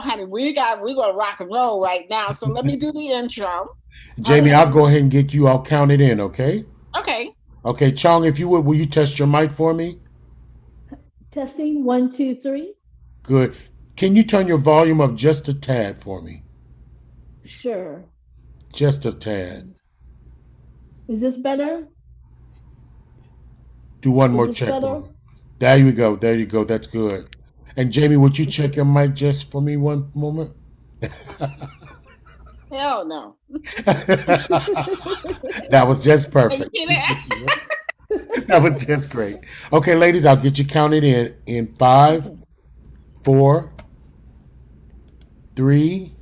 Honey, we're gonna rock and roll right now. So let me do the intro. Jamie, Okay. I'll go ahead and get you. I'll count it in, okay? Okay. Okay, Chong, if you would, will you test your mic for me? Testing one, two, three. Good. Can you turn your volume up just a tad for me? Sure. Just a tad. Is this better? Do one Is more this check for better? me. There you go. There you go. That's good. And Jamie, would you check your mic just for me one moment? Hell no. That was just Are you perfect. kidding? That was just great. Okay, ladies, I'll get you counted in five, Okay. 4, 3,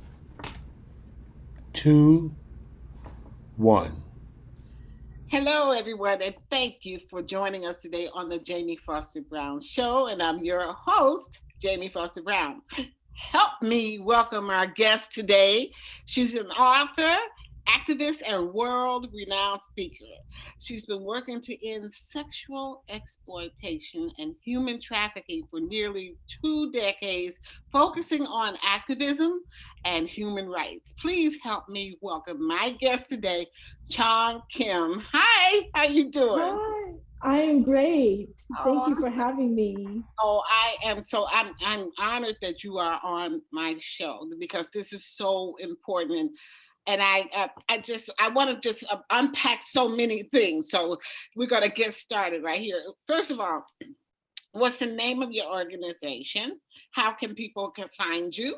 2, 1. Hello, everyone, and thank you for joining us today on the Jamie Foster Brown Show. And I'm your host, Jamie Foster Brown. Help me welcome our guest today. She's an author, activist, and world renowned speaker. She's been working to end sexual exploitation and human trafficking for nearly 2 decades, focusing on activism and human rights. Please help me welcome my guest today, Chong Kim. Hi, how you doing? Hi. I am great. Thank Oh, you for having me. I'm honored that you are on my show because this is so important, and I want to just unpack so many things. So we're gonna get started right here. First of all, what's the name of your organization? How can people find you?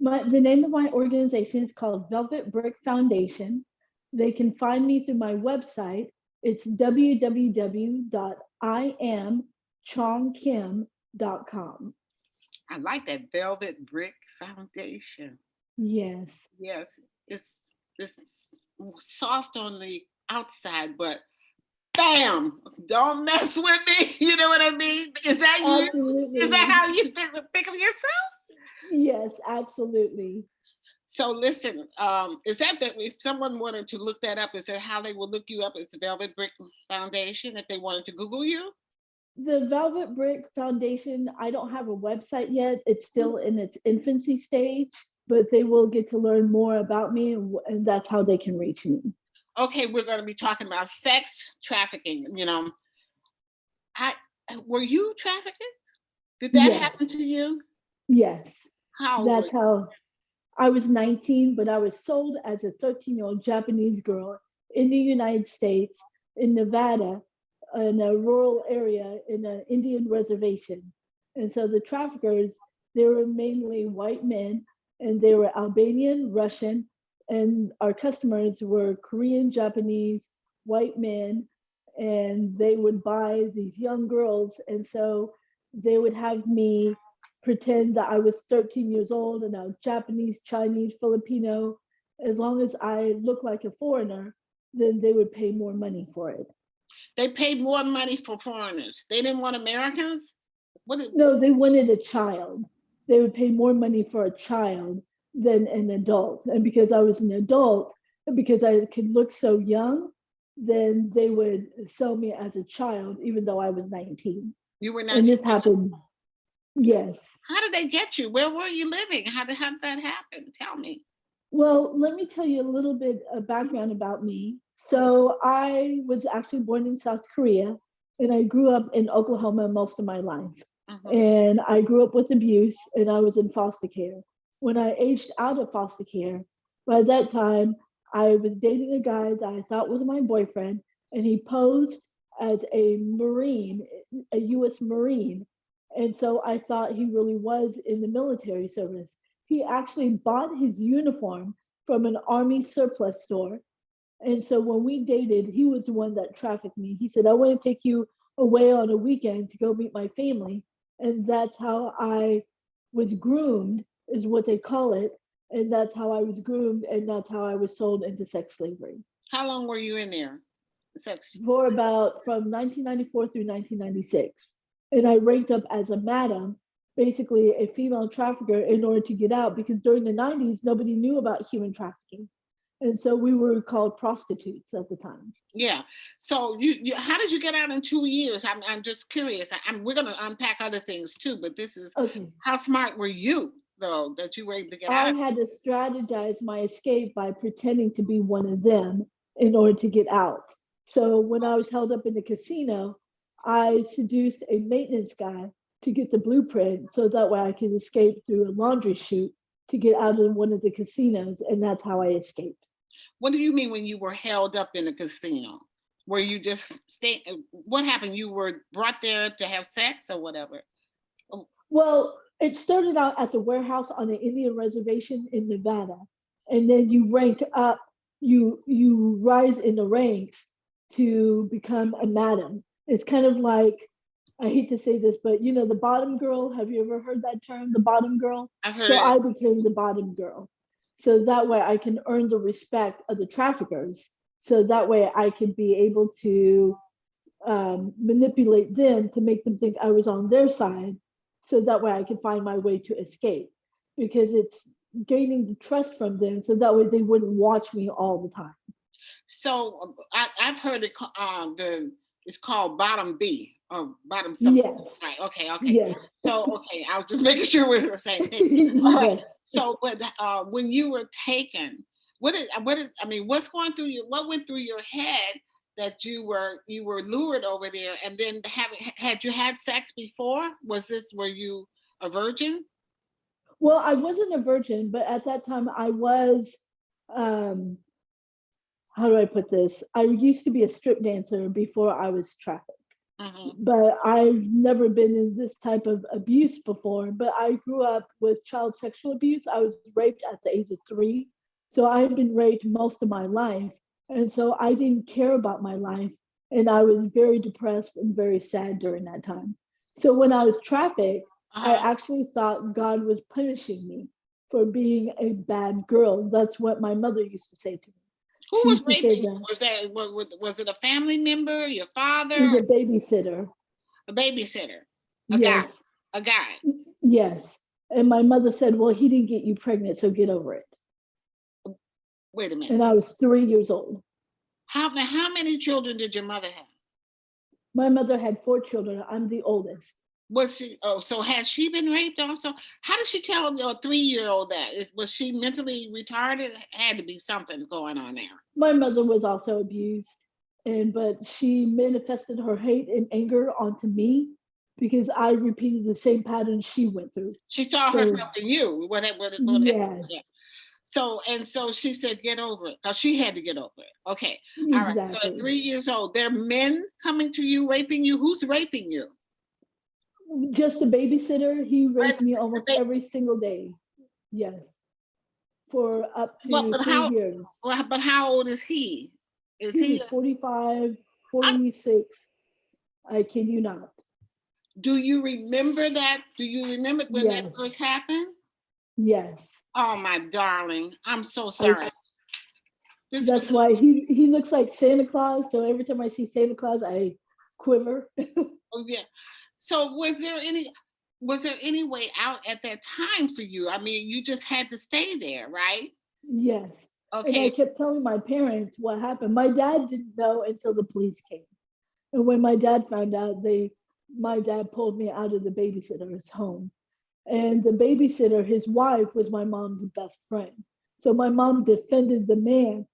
The name of my organization is called Velvet Brick Foundation. They can find me through my website. It's www.iamchongkim.com. I like that Velvet Brick Foundation. Yes, Yes, it's soft on the outside, but bam, don't mess with me. You know what I mean? Is that you? Is that absolutely. how you think of yourself? Yes, absolutely. So listen, is that if someone wanted to look that up, is that how they will look you up? It's the Velvet Brick Foundation if they wanted to Google you? The Velvet Brick Foundation, I don't have a website yet. It's still in its infancy stage, but they will get to learn more about me, and that's how they can reach me. Okay, we're going to be talking about sex trafficking. I were you trafficked? Did that happen Yes, to you? yes. How old were That's you? how I was 19, but I was sold as a 13-year-old Japanese girl in the United States, in Nevada, in a rural area, in an Indian reservation. And so the traffickers, they were mainly white men, and they were Albanian, Russian, and our customers were Korean, Japanese, white men, and they would buy these young girls. And so they would have me pretend that I was 13 years old and I was Japanese, Chinese, Filipino. As long as I looked like a foreigner, then they would pay more money for it. They paid more money for foreigners. They didn't want Americans. What? No, they wanted a child. They would pay more money for a child than an adult. And because I was an adult, because I could look so young, then they would sell me as a child, even though I was 19. You were And 19. this happened, yes. How did they get you? Where were you living? How did that happen? Tell me. Well, let me tell you a little bit of background about me. So, I was actually born in South Korea and I grew up in Oklahoma most of my life. Mm-hmm. And I grew up with abuse and I was in foster care. When I aged out of foster care, by that time, I was dating a guy that I thought was my boyfriend, and he posed as a Marine, a US Marine. And so I thought he really was in the military service. He actually bought his uniform from an army surplus store. And so when we dated, he was the one that trafficked me. He said, I want to take you away on a weekend to go meet my family. And that's how I was groomed, is what they call it. And that's how I was groomed. And that's how I was sold into sex slavery How long were you in there? Sex. for about from 1994 through 1996. And I ranked up as a madam, basically a female trafficker, in order to get out because during the 90s, nobody knew about human trafficking. And so we were called prostitutes at the time. Yeah. So you how did you get out in 2 years? I'm just curious. We're gonna unpack other things too, but this is Okay. how smart were you though that you were able to get I out? had to strategize my escape by pretending to be one of them in order to get out. So when I was held up in the casino, I seduced a maintenance guy to get the blueprint so that way I could escape through a laundry chute to get out of one of the casinos. And that's how I escaped. What do you mean when you were held up in a casino? Were you just stay? What happened? You were brought there to have sex or whatever? Oh, Well, it started out at the warehouse on the Indian reservation in Nevada, and then you rank up. You rise in the ranks to become a madam. It's kind of like, I hate to say this, but the bottom girl. Have you ever heard that term, the bottom girl? I've So heard it. I became the bottom girl. So that way I can earn the respect of the traffickers. So that way I can be able to manipulate them to make them think I was on their side, so that way I can find my way to escape, because it's gaining the trust from them so that way they wouldn't watch me all the time. So I've heard it. It's called bottom B or bottom something. Yes, Right. Okay. Okay. yes, So okay, I was just making sure we're the same thing. All right. yes. So, but when you were taken, I mean, what's going through you? What went through your head that you were lured over there, and then had you had sex before? Were you a virgin? Well, I wasn't a virgin, but at that time I was, um, how do I put this? I used to be a strip dancer before I was trafficked. Hmm. But I've never been in this type of abuse before. But I grew up with child sexual abuse. I was raped at the age of 3. So I've been raped most of my life. And so I didn't care about my life. And I was very depressed and very sad during that time. So when I was trafficked, I Uh-huh. actually thought God was punishing me for being a bad girl. That's what my mother used to say to me. Who She was used to say raping you? that Was it a family member, your it was father, a babysitter. a babysitter, a guy, Yes. a guy? Yes. And my mother said, well, he didn't get you pregnant, so get over it. Wait a minute. And I was 3 years old. How many children did your mother have? My mother had 4 children. I'm the oldest. Was she? Oh, so has she been raped also? How did she tell your 3-year-old that? Was she mentally retarded? Had to be something going on there. My mother was also abused, but she manifested her hate and anger onto me because I repeated the same pattern she went through. She saw So herself in you. Yeah. yes, So she said, get over it, because she had to get over it. Okay. All right. So at exactly. 3 years old, there are men coming to you, raping you. Who's raping you? Just a babysitter. He Right. raped me almost every single day. Yes, for up Well, to but 3 years. how old is he? Is He he? was 45, I- 46. I kid you not. Do you remember that? Do you remember when that Yes, first happened? yes. Oh, my darling, I'm so I. sorry. This was. That's why he looks like Santa Claus. So every time I see Santa Claus, I quiver. Oh, yeah. So was there any way out at that time for you? I mean, you just had to stay there, right? Yes. And I Okay. kept telling my parents what happened. My dad didn't know until the police came. And when my dad found out, my dad pulled me out of the babysitter's home. And the babysitter, his wife, was my mom's best friend. So my mom defended the man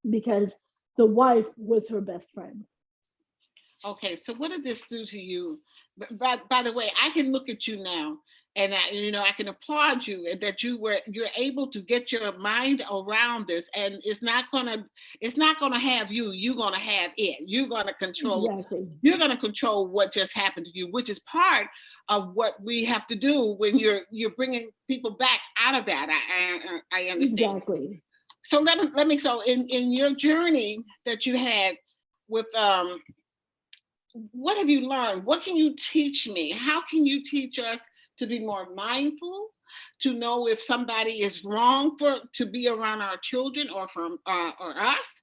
because the wife was her best friend. Okay, so what did this do to you? By the way, I can look at you now, and I can applaud you that you're able to get your mind around this, and it's not gonna have you. You're gonna have it. You're gonna control. Exactly. You're gonna control what just happened to you, which is part of what we have to do when you're bringing people back out of that. I understand. Exactly. So let me. So in your journey that you had with what have you learned? What can you teach me? How can you teach us to be more mindful, to know if somebody is wrong to be around our children or from or us?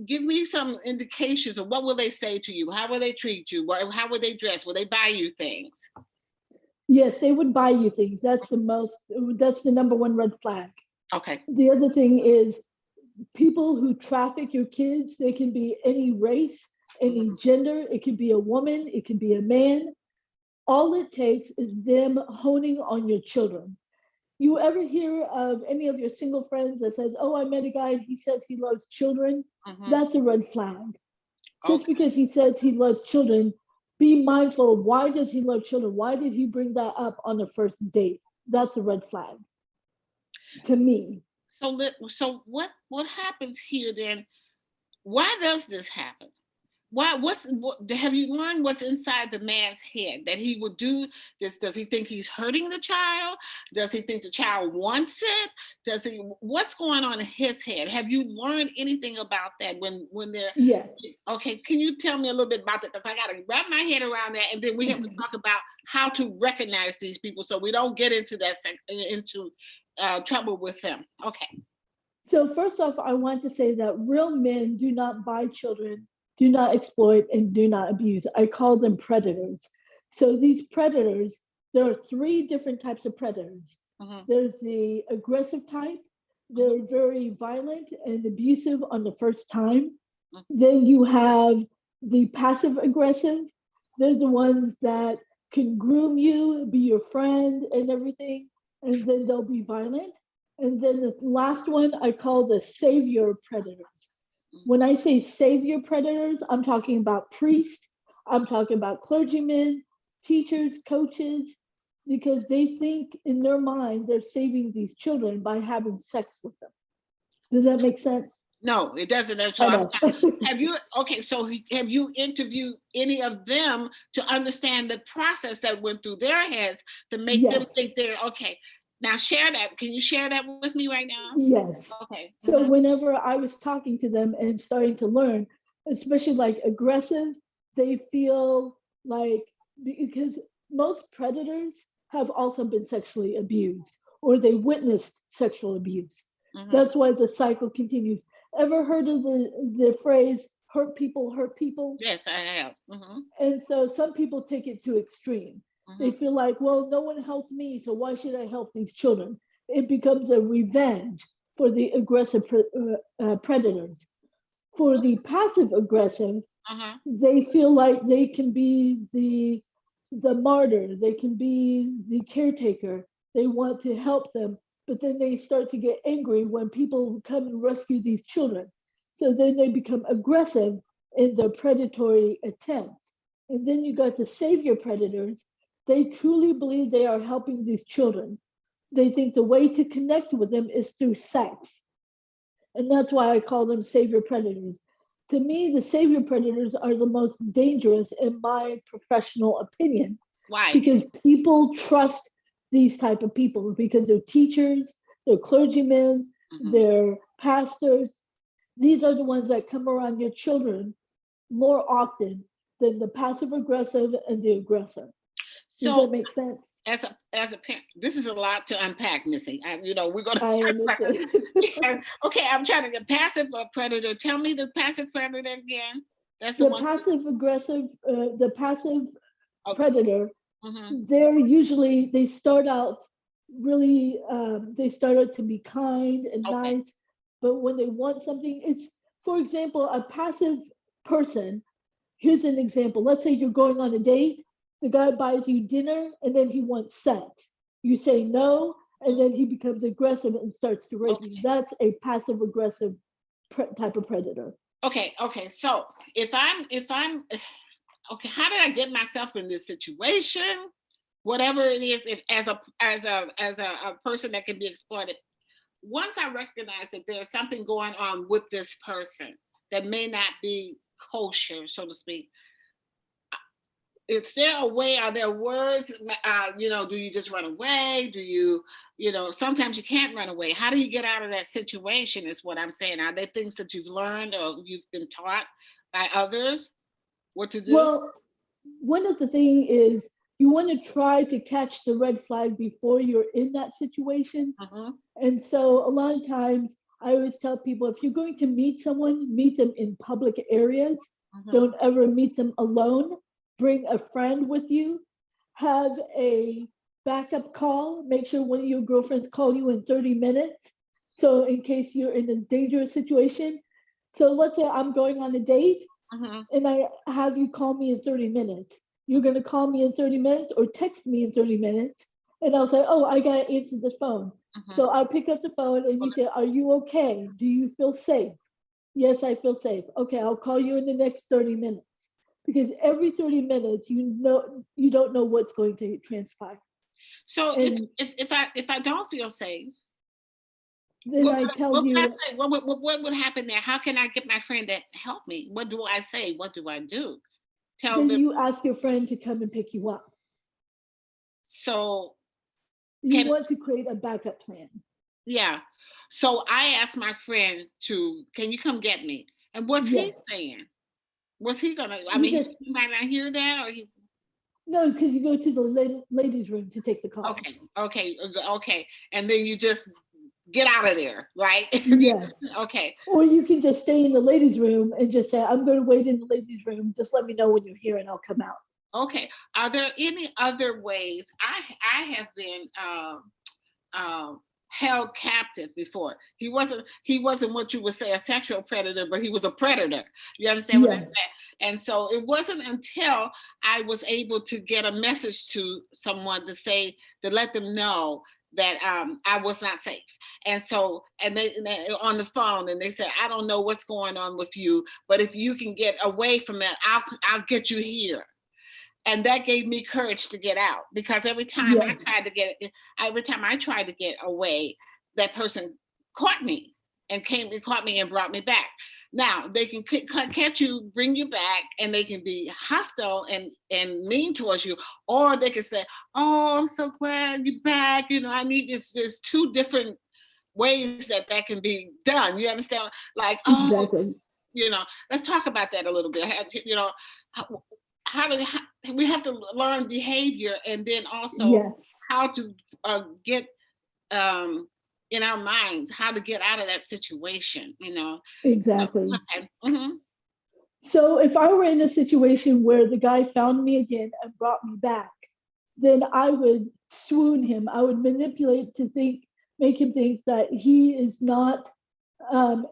Give me some indications of what will they say to you? How will they treat you? How will they dress? Will they buy you things? Yes, they would buy you things. That's the number one red flag. Okay. The other thing is people who traffic your kids, they can be any race, any gender. It could be a woman, it could be a man. All it takes is them honing on your children. You ever hear of any of your single friends that says, "Oh, I met a guy, he says he loves children"? That's a red flag. Just Okay. because he says he loves children, be mindful of why does he love children? Why did he bring that up on the first date? That's a red flag to me. So what happens here then? Why does this happen? What have you learned what's inside the man's head that he would do this? Does he think he's hurting the child? Does he think the child wants it? Does he what's going on in his head? Have you learned anything about that when they're Yes. okay? Can you tell me a little bit about that? Because I got to wrap my head around that, and then we have to talk about how to recognize these people so we don't get into into trouble with them. Okay. So, first off, I want to say that real men do not buy children, do not exploit, and do not abuse. I call them predators. So, these predators, there are three different types of predators. There's the aggressive type, they're very violent and abusive on the first time. Then you have the passive aggressive, they're the ones that can groom you, be your friend, and everything, and then they'll be violent. And then the last one I call the savior predators. When I say savior predators, I'm talking about priests, I'm talking about clergymen, teachers, coaches, because they think in their mind they're saving these children by having sex with them. Does that make sense? No, it doesn't. So I know. have you okay? So have you interviewed any of them to understand the process that went through their heads to make them Yes. think they're okay? Now share that. Can you share that with me right now? Yes. Okay. So whenever I was talking to them and starting to learn, especially like aggressive, they feel like because most predators have also been sexually abused or they witnessed sexual abuse. That's why the cycle continues. Ever heard of the phrase hurt people hurt people? Yes, I have. And so some people take it to extreme. They feel like, well, no one helped me, so why should I help these children? It becomes a revenge for the aggressive predators. For the passive aggressive, they feel like they can be the martyr, they can be the caretaker. They want to help them, but then they start to get angry when people come and rescue these children. So then they become aggressive in their predatory attempts. And then you got the savior predators. They truly believe they are helping these children. They think the way to connect with them is through sex. And that's why I call them savior predators. To me, the savior predators are the most dangerous in my professional opinion. Why? Because people trust these type of people because they're teachers, they're clergymen, they're pastors. These are the ones that come around your children more often than the passive aggressive and the aggressor. Does that make sense? As a parent, this is a lot to unpack, Missy. We're going to I talk about understand. yeah. Okay, I'm trying to get passive predator. Tell me the passive predator again. That's the The one. passive aggressive, the passive Okay. predator, they're usually, they start out really, they start out to be kind and nice, but when they want something, it's, for example, a passive person. Here's an example. Let's say you're going on a date, the guy buys you dinner and then he wants sex. You say no, and then he becomes aggressive and starts to rape you. That's a passive aggressive type of predator. Okay. So if I'm okay, how did I get myself in this situation? Whatever it is, if as a person that can be exploited, once I recognize that there's something going on with this person that may not be kosher, so to speak, is there a way? Are there words? Do you just run away? Do you, sometimes you can't run away. How do you get out of that situation? Is what I'm saying. Are there things that you've learned or you've been taught by others what to do? Well, one of the things is you want to try to catch the red flag before you're in that situation. And so a lot of times I always tell people if you're going to meet someone, meet them in public areas. Don't ever meet them alone. Bring a friend with you. Have a backup call. Make sure one of your girlfriends call you in 30 minutes So in case you're in a dangerous situation, so let's say I'm going on a date Mm-hmm. and I have you call me in 30 minutes. You're going to call me in 30 minutes or text me in 30 minutes. And I'll say, oh, I got to answer the phone. Mm-hmm. So I'll pick up the phone and you say, are you okay? Do you feel safe? Yes, I feel safe. Okay, I'll call you in the next 30 minutes. Because every 30 minutes, you don't know what's going to transpire. So And if I don't feel safe, then I tell what would I you, say? What would happen there? How can I get my friend to help me? What do I say? What do I do? Tell then them. you ask your friend to come and pick you up. So You can want to create a backup plan. yeah. So I asked my friend to, can you come get me? And what's he Yes. saying? What's he gonna? I You mean, just, he might not hear that, or he. no, because you go to the ladies' room to take the call. Okay. And then you just get out of there, right? Yes. Okay. Or you can just stay in the ladies' room and just say, I'm going to wait in the ladies' room. Just let me know when you're here and I'll come out. Okay. Are there any other ways? I have been um, held captive before. He wasn't what you would say a sexual predator, but he was a predator. You understand what I'm Yes. saying? And so it wasn't until I was able to get a message to someone to let them know that I was not safe. And so and they on the phone and they said, I don't know what's going on with you, but if you can get away from that, I'll get you here. And that gave me courage to get out, because Yes. every time I tried to get away, that person caught me and caught me and brought me back. Now they can catch you, bring you back, and they can be hostile and mean towards you, or they can say, oh, I'm so glad you're back, I need this. There's two different ways that can be done, you understand? Like, oh, Exactly. you know let's talk about that a little bit. How, how we have to learn behavior, and then also Yes. how to get um in our minds how to get out of that situation. Exactly. Okay. Mm-hmm. So if I were in a situation where the guy found me again and brought me back, then I would swoon him. I would manipulate to make him think that he is not, um,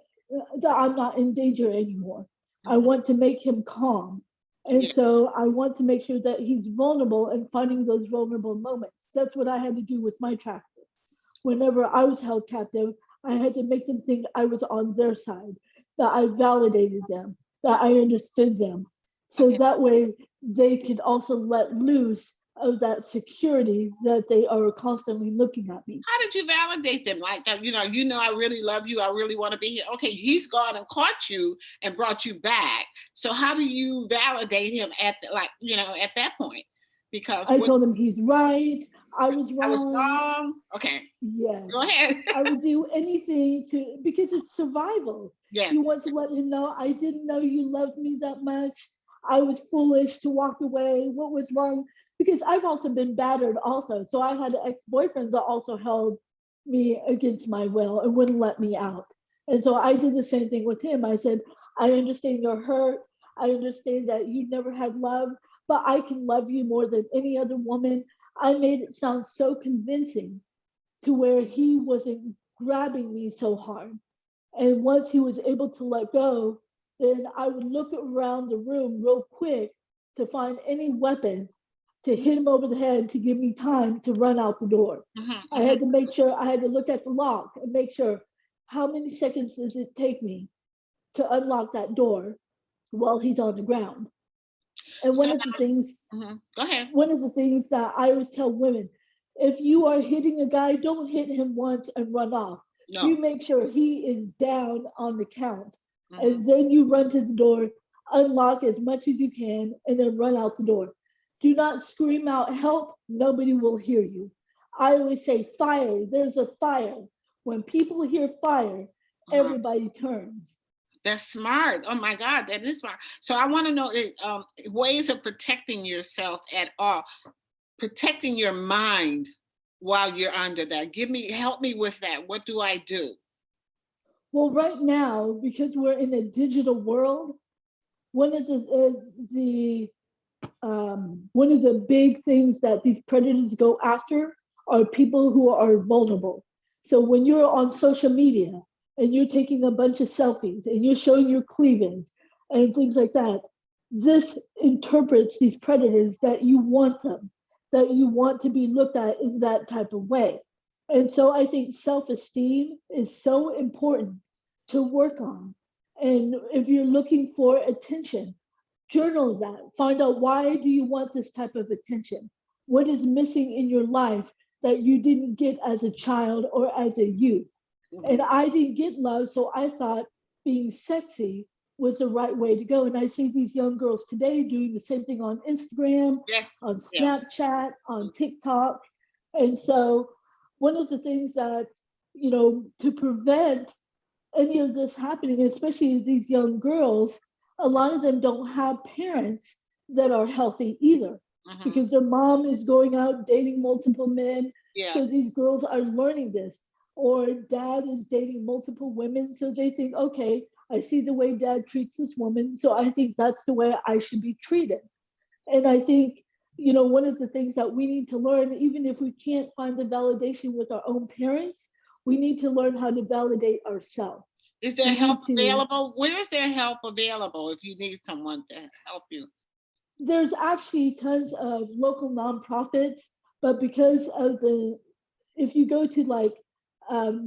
that I'm not in danger anymore. I Mm-hmm. want to make him calm. And Yeah. so I want to make sure that he's vulnerable and finding those vulnerable moments. That's what I had to do with my trafficker. Whenever I was held captive, I had to make them think I was on their side, that I validated them, that I understood them. So Okay. that way they could also let loose of that security that they are constantly looking at me. How did you validate them? Like, I really love you. I really want to be here. Okay, he's gone and caught you and brought you back. So how do you validate him at that point? Because I what told him he's right, I was I was wrong. wrong. Okay, go Yes. ahead. I would do anything to, because it's survival. Yes. You want to let him know, I didn't know you loved me that much. I was foolish to walk away. What was wrong? Because I've also been battered also. So I had ex-boyfriends that also held me against my will and wouldn't let me out. And so I did the same thing with him. I said, I understand you're hurt. I understand that you never had love, but I can love you more than any other woman. I made it sound so convincing to where he wasn't grabbing me so hard. And once he was able to let go, then I would look around the room real quick to find any weapon to hit him over the head to give me time to run out the door. Mm-hmm, I mm-hmm. had to make sure, I had to look at the lock and make sure how many seconds does it take me to unlock that door while he's on the ground. And So, go ahead. one of the things that I always tell women, if you are hitting a guy, don't hit him once and run off. No. You make sure he is down on the count. Mm-hmm. And then you run to the door, unlock as much as you can, and then run out the door. Do not scream out help. Nobody will hear you. I always say fire. There's a fire. When people hear fire, Uh-huh. everybody turns. That's smart. Oh my God, that is smart. So I want to know ways of protecting yourself at all, protecting your mind while you're under that. Help me with that. What do I do? Well, right now, because we're in a digital world, one of the one of the big things that these predators go after are people who are vulnerable. So when you're on social media and you're taking a bunch of selfies and you're showing your cleavage and things like that, this interprets these predators that you want them, that you want to be looked at in that type of way. And so I think self-esteem is so important to work on. And if you're looking for attention, journal that. Find out, why do you want this type of attention? What is missing in your life that you didn't get as a child or as a youth? And Mhm. I didn't get love, so I thought being sexy was the right way to go. And I see these young girls today doing the same thing on Instagram, Yes. on Yeah. Snapchat, on TikTok. And so one of the things that, to prevent any of this happening, especially these young girls, a lot of them don't have parents that are healthy either, Hmm. because their mom is going out dating multiple men. So Yes. these girls are learning this, or dad is dating multiple women. So they think, okay, I see the way dad treats this woman, so I think that's the way I should be treated. And I think, one of the things that we need to learn, even if we can't find the validation with our own parents, we need to learn how to validate ourselves. Is there We help need to, available? Where is there help available if you need someone to help you? there's actually tons of local nonprofits, but because of if you go to like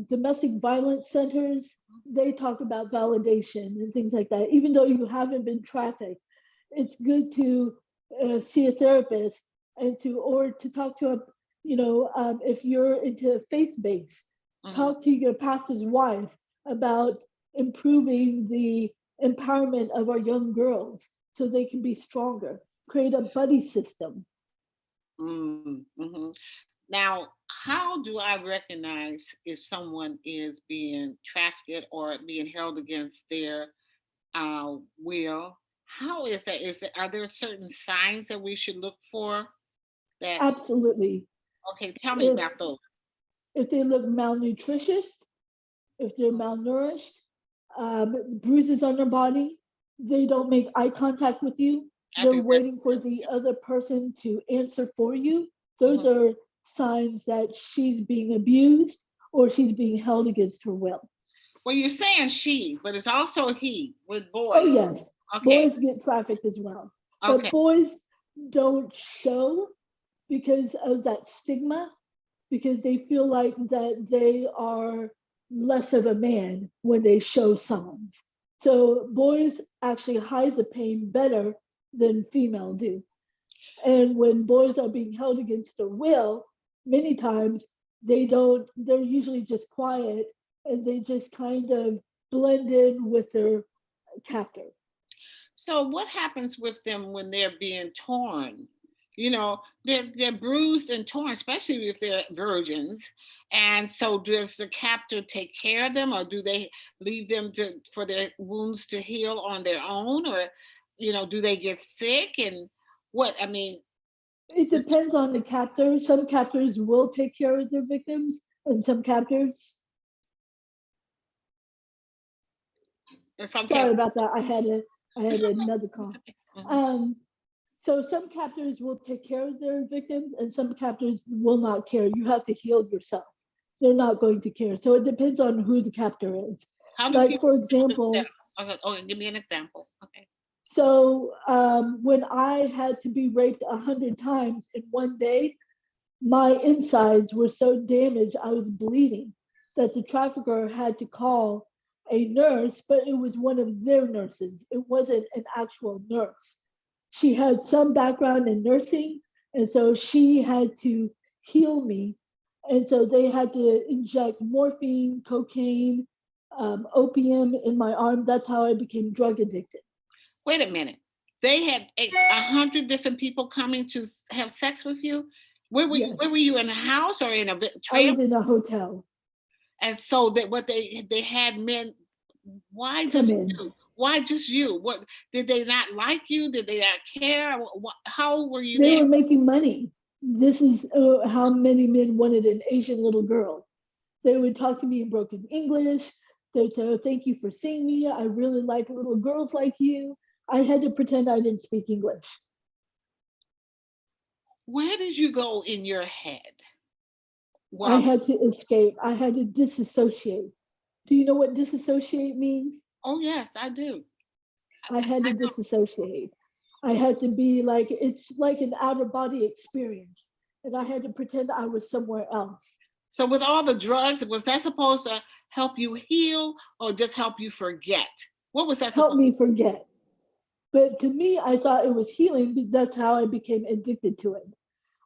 domestic violence centers, they talk about validation and things like that. Even though you haven't been trafficked, it's good to see a therapist and to talk to a, if you're into faith based, Hmm. talk to your pastor's wife about improving the empowerment of our young girls so they can be stronger. Create a buddy system. Mm-hmm. Now, how do I recognize if someone is being trafficked or being held against their will? How is that? Are there certain signs that we should look for? That Absolutely. Okay? Tell me If about those. if they look malnutritious, if they're malnourished, bruises on their body, they don't make eye contact with you, I they're think that's waiting for the other person to answer for you. Those mhm. are signs that she's being abused or she's being held against her will. Well, you're saying she, but it's also he with Oh, boys. yes, Okay. boys get trafficked as well. But Okay. boys don't show because of that stigma, because they feel like that they are less of a man when they show signs. So boys actually hide the pain better than female do. And when boys are being held against their will, many times they're usually just quiet and they just kind of blend in with their captor. So what happens with them when they're being torn? They're bruised and torn, especially if they're virgins. And so does the captor take care of them, or do they leave them for their wounds to heal on their own, or do they get sick? And what I mean, It depends on the captor. Some captors will take care of their victims, and some captors, some sorry captors. about that. I It's had okay. another It's call. okay. Mhm. Um, so some captors will take care of their victims, and some captors will not care. You have to heal yourself. They're not going to care. So it depends on who the captor is. How do Like people for heal example, themselves? Okay, okay, give me an example. Okay. so when I had to be raped 100 times in one day, my insides were so damaged, I was bleeding, that the trafficker had to call a nurse, but it was one of their nurses. It wasn't an actual nurse. She had some background in nursing, and so she had to heal me. And so they had to inject morphine, cocaine, opium in my arm. That's how I became drug addicted. Wait a minute. They had 100 different people coming to have sex with you. Where were you? Where Yes, were you, in the house or in a I trailer? was in a hotel. And so that what they had men. Why Come just in. you? Why just you? What did they not like you? Did they not care? How were you They there? were making money. This is how many men wanted an Asian little girl. They would talk to me in broken English. They'd say, "Oh, thank you for seeing me. I really like little girls like you." I had to pretend I didn't speak English. Where did you go in your head? I Well, had to escape. I had to disassociate. Do you know what disassociate means? oh yes, I do. I had to disassociate. I had to be like, it's like an out of body experience. And I had to pretend I was somewhere else. So with all the drugs, was that supposed to help you heal or just help you forget? What was that Help supposed? me forget. But to me, I thought it was healing because that's how I became addicted to it.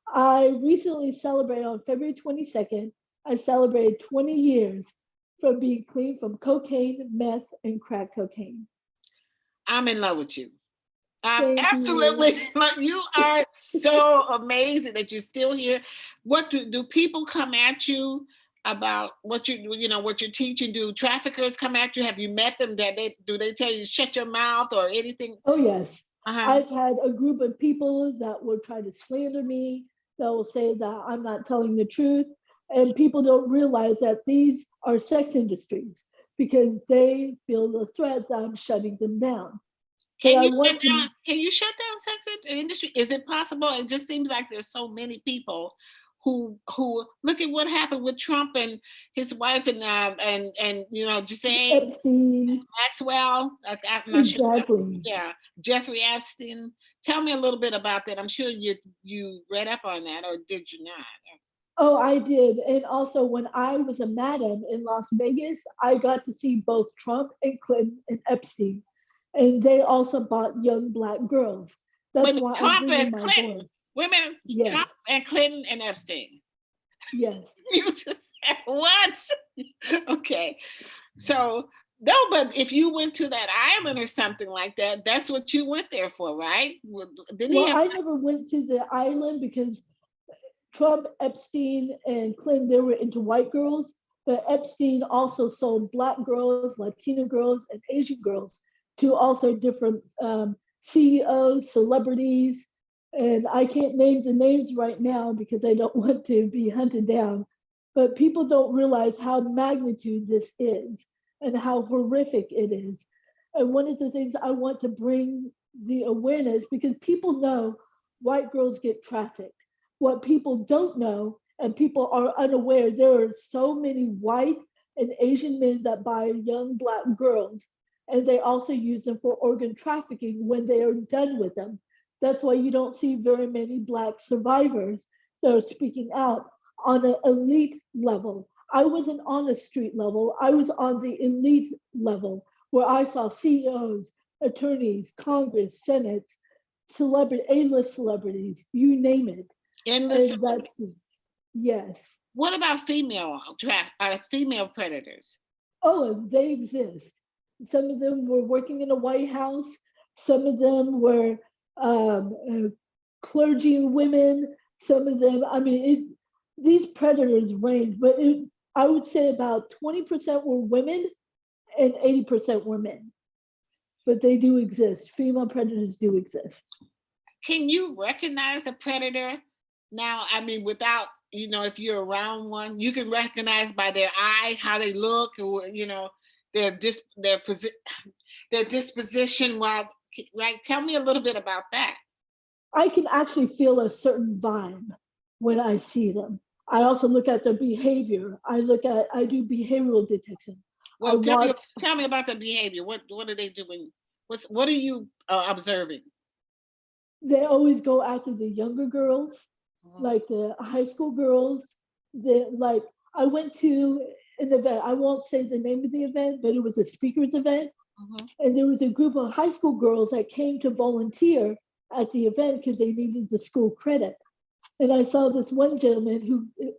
I recently celebrated on February 22nd, I celebrated 20 years from being clean from cocaine, meth, and crack cocaine. I'm in love with you. I'm Thank absolutely you. like you are so amazing that you're still here. What do people come at you about what what you're teaching? Do traffickers come at you? Have you met them? That they do they tell you shut your mouth or anything? Oh, yes. Uh-huh. I've had a group of people that will try to slander me, that will say that I'm not telling the truth. And people don't realize that these are sex industries because they feel the threat that I'm shutting them down. But I want to, Can you shut down sex industry? Is it possible? It just seems like there's so many people who look at what happened with Trump and his wife and just saying Epstein, Maxwell. I'm not sure. exactly. Yeah, Jeffrey Epstein. Tell me a little bit about that. I'm sure you read up on that, or did you not? Oh, I did. And also, when I was a madam in Las Vegas, I got to see both Trump and Clinton and Epstein. And they also bought young Black girls. Wait a That's minute, why I'm Trump bringing and my Clinton. voice. Wait a minute, Trump Yes, and Clinton and Epstein. yes. You just said what? Okay. So no, but if you went to that island or something like that, that's what you went there for, right? Didn't he Well, have? I never went to the island because Trump, Epstein, and Clinton, they were into white girls. But Epstein also sold Black girls, Latino girls, and Asian girls to also different CEOs, celebrities. And I can't name the names right now because I don't want to be hunted down. But people don't realize how magnitude this is and how horrific it is. And one of the things I want to bring the awareness because people know white girls get trafficked. What people don't know and people are unaware, there are so many white and Asian men that buy young Black girls, and they also use them for organ trafficking when they are done with them. That's why you don't see very many Black survivors that are speaking out on an elite level. I wasn't on a street level, I was on the elite level where I saw CEOs, attorneys, Congress, Senate, celebrity, A-list celebrities, you name it. In the And that's the, yes. what about female predators? Oh, they exist. Some of them were working in the White House. Some of them were clergy women. Some of them, I mean, these predators range, but I would say about 20% were women and 80% were men. But they do exist. Female predators do exist. Can you recognize a predator now? I mean, without if you're around one, you can recognize by their eye how they look, or their their disposition. While right, tell me a little bit about that. I can actually feel a certain vibe when I see them. I also look at their behavior. I do behavioral detection. I Well, watch, tell me about the behavior. What are they doing? What are you observing? they always go after the younger girls, Mhm. like the high school girls. Like, I went to an event, I won't say the name of the event, but it was a speaker's event. Mhm. And there was a group of high school girls that came to volunteer at the event because they needed the school credit. And I saw this one gentleman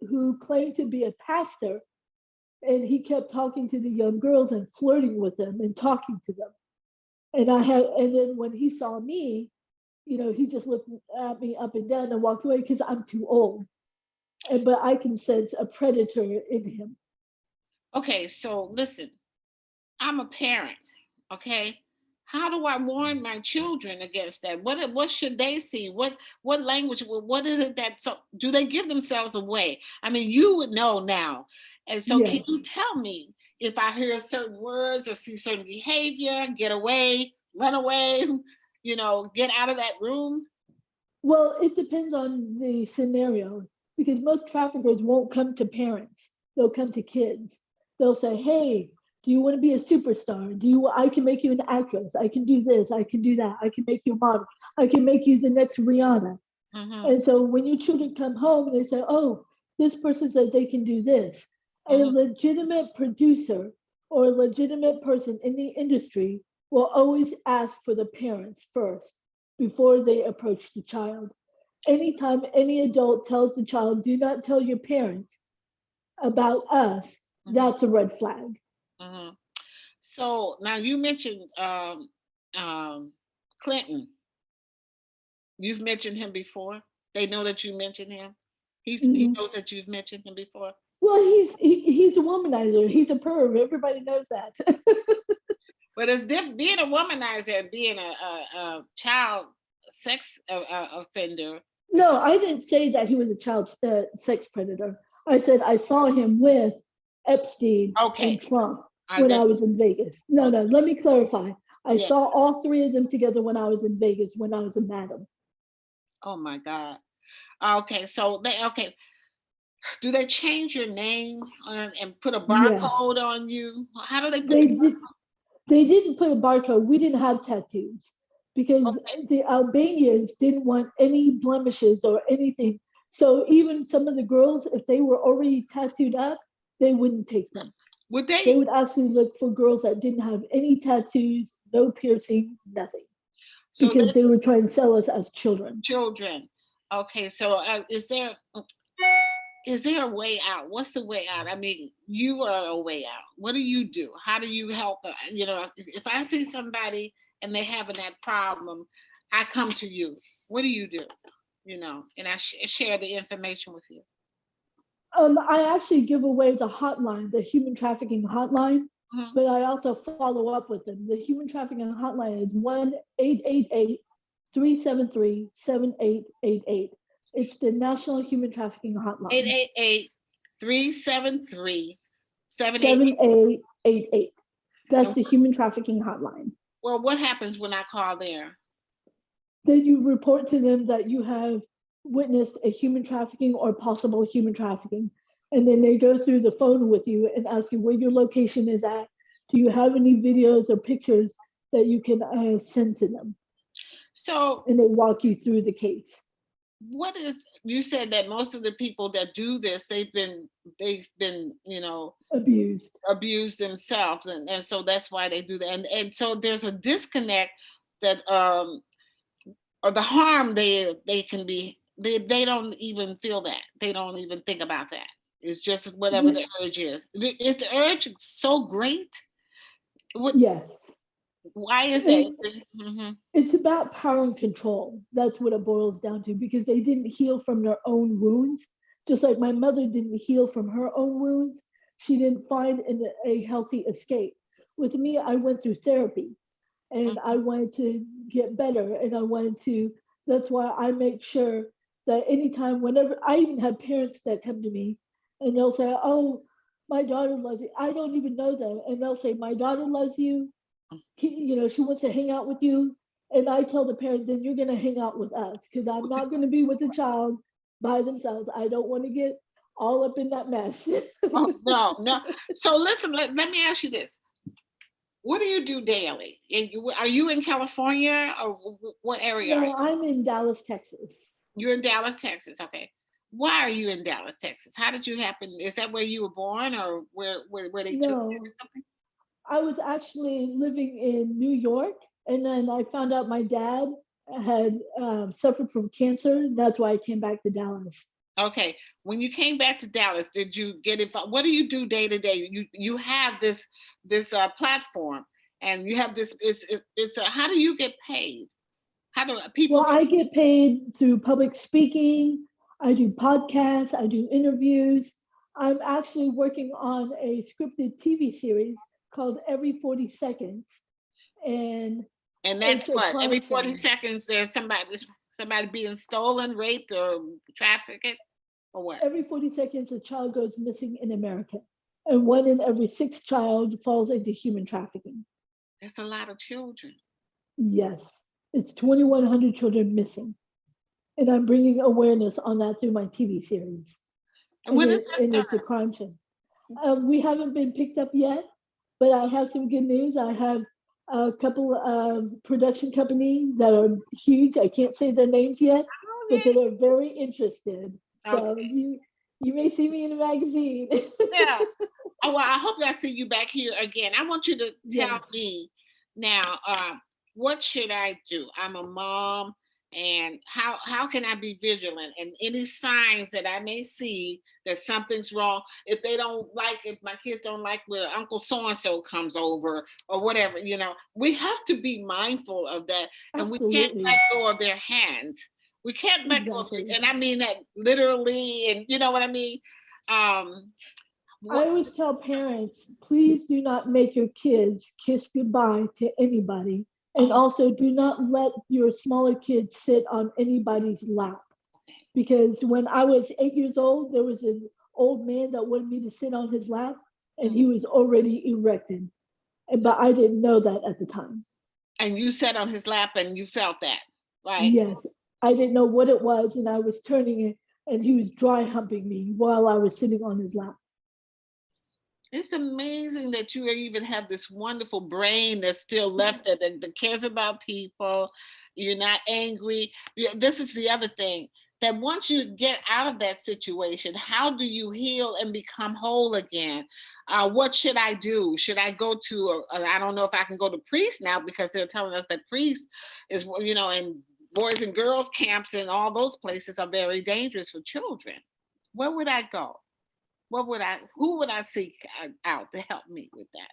who claimed to be a pastor, and he kept talking to the young girls and flirting with them and talking to them. And then when he saw me, he just looked at me up and down and walked away because I'm too old. But I can sense a predator in him. Okay, so listen, I'm a parent. Okay, how do I warn my children against that? What should they see? What language? What is it that so do they give themselves away? I mean, you would know now, and so can Yes. you tell me if I hear certain words or see certain behavior, get away, run away, get out of that room? Well, it depends on the scenario. because most traffickers won't come to parents. They'll come to kids. They'll say, hey, do you want to be a superstar? I can make you an actress. I can do this. I can do that. I can make you a model. I can make you the next Rihanna. Mm-hmm. And so when your children come home and they say, oh, this person said they can do this, a legitimate producer or a legitimate person in the industry will always ask for the parents first before they approach the child. Anytime any adult tells the child, do not tell your parents about us, that's a red flag. Mm-hmm. So now you mentioned Clinton. You've mentioned him before. They know that you mentioned him. He knows that you've mentioned him before. Well, he's a womanizer. He's a perv. Everybody knows that. But it's different being a womanizer and being a child sex offender. No, I didn't say that he was a child sex predator. I said I saw him with Epstein and Trump when I was in Vegas. No, let me clarify. I saw all three of them together when I was in Vegas, when I was in Madam. Oh my God. Okay, so do they change your name and put a barcode on you? How do they put They didn't put a barcode. We didn't have tattoos because the Albanians didn't want any blemishes or anything. So even some of the girls, if they were already tattooed up, they wouldn't take them. Would they? They would actually look for girls that didn't have any tattoos, no piercing, nothing. So because they were trying to sell us as children. Children. Okay, so is there a way out? What's the way out? I mean, you are a way out. What do you do? How do you help? If I see somebody and they're having that problem, I come to you. What do you do? And I share the information with you. I actually give away the hotline, the human trafficking hotline, but I also follow up with them. The human trafficking hotline is 1-888-373-7888. It's the National Human Trafficking Hotline. 888-373-7888. That's the human trafficking hotline. Well, what happens when I call there? Then you report to them that you have witnessed a human trafficking or possible human trafficking. And then they go through the phone with you and ask you where your location is at. Do you have any videos or pictures that you can send to them? And they walk you through the case. You said that most of the people that do this, they've been abused themselves, and so that's why they do that. And so there's a disconnect that or the harm they can be. They don't even feel that. They don't even think about that. It's just whatever the urge is. Is the urge so great? Yes. Why is that? It's about power and control. That's what it boils down to, because they didn't heal from their own wounds. Just like my mother didn't heal from her own wounds, she didn't find a healthy escape. With me, I went through therapy and I wanted to get better, and that's why I make sure that anytime, whenever, I even have parents that come to me and they'll say, oh, my daughter loves you. I don't even know them. And they'll say, my daughter loves you. She wants to hang out with you. And I tell the parent, then you're going to hang out with us, because I'm not going to be with the child by themselves. I don't want to get all up in that mess. No. So listen, let me ask you this. What do you do daily? Are you in California, or what area? No, I'm in Dallas, Texas. You're in Dallas, Texas. Okay. Why are you in Dallas, Texas? How did you happen? Is that where you were born, or where they took you or something? I was actually living in New York, and then I found out my dad had suffered from cancer. And that's why I came back to Dallas. Okay. When you came back to Dallas, did you get involved? What do you do day to day? You have this platform, and you have this. How do you get paid? How do people? Well, I get paid through public speaking. I do podcasts. I do interviews. I'm actually working on a scripted TV series called Every 40 Seconds. And that's what? Every 40 seconds, there's somebody being stolen, raped, or trafficked, or what? Every 40 seconds, a child goes missing in America. And 1 in every 6 child falls into human trafficking. That's a lot of children. Yes. It's 2,100 children missing. and I'm bringing awareness on that through my TV series. And when does that And start? it's a crime show. We haven't been picked up yet, but I have some good news. I have a couple of production companies that are huge. I can't say their names yet, Oh, but they are very interested. yeah. So Okay. you may see me in a magazine. Yeah. Oh, well, I hope I see you back here again. I want you to tell Yes, me now, what should I do? I'm a mom, and how can I be vigilant? And any signs that I may see that something's wrong, if they don't like, if my kids don't like where Uncle so and so comes over or whatever, we have to be mindful of that, and we can't let absolutely. go of their hands. We can't let go of, Exactly. and I mean that literally, and you know what I mean. Um, I what always tell parents, please do not make your kids kiss goodbye to anybody. And Oh, also, do not let your smaller kids sit on anybody's lap. Because when I was 8 years old, there was an old man that wanted me to sit on his lap, and mhm. he was already erected. But I didn't know that at the time. And you sat on his lap and you felt that, right? Yes, I didn't know what it was, and I was turning it, and he was dry humping me while I was sitting on his lap. It's amazing that you even have this wonderful brain that's still left that cares about people. You're not angry. This is the other thing, that once you get out of that situation, how do you heal and become whole again? What should I do? Should I go to, I don't know if I can go to priest now, because they're telling us that priest is, and boys and girls camps and all those places are very dangerous for children. Where would I go? Who would I seek out to help me with that?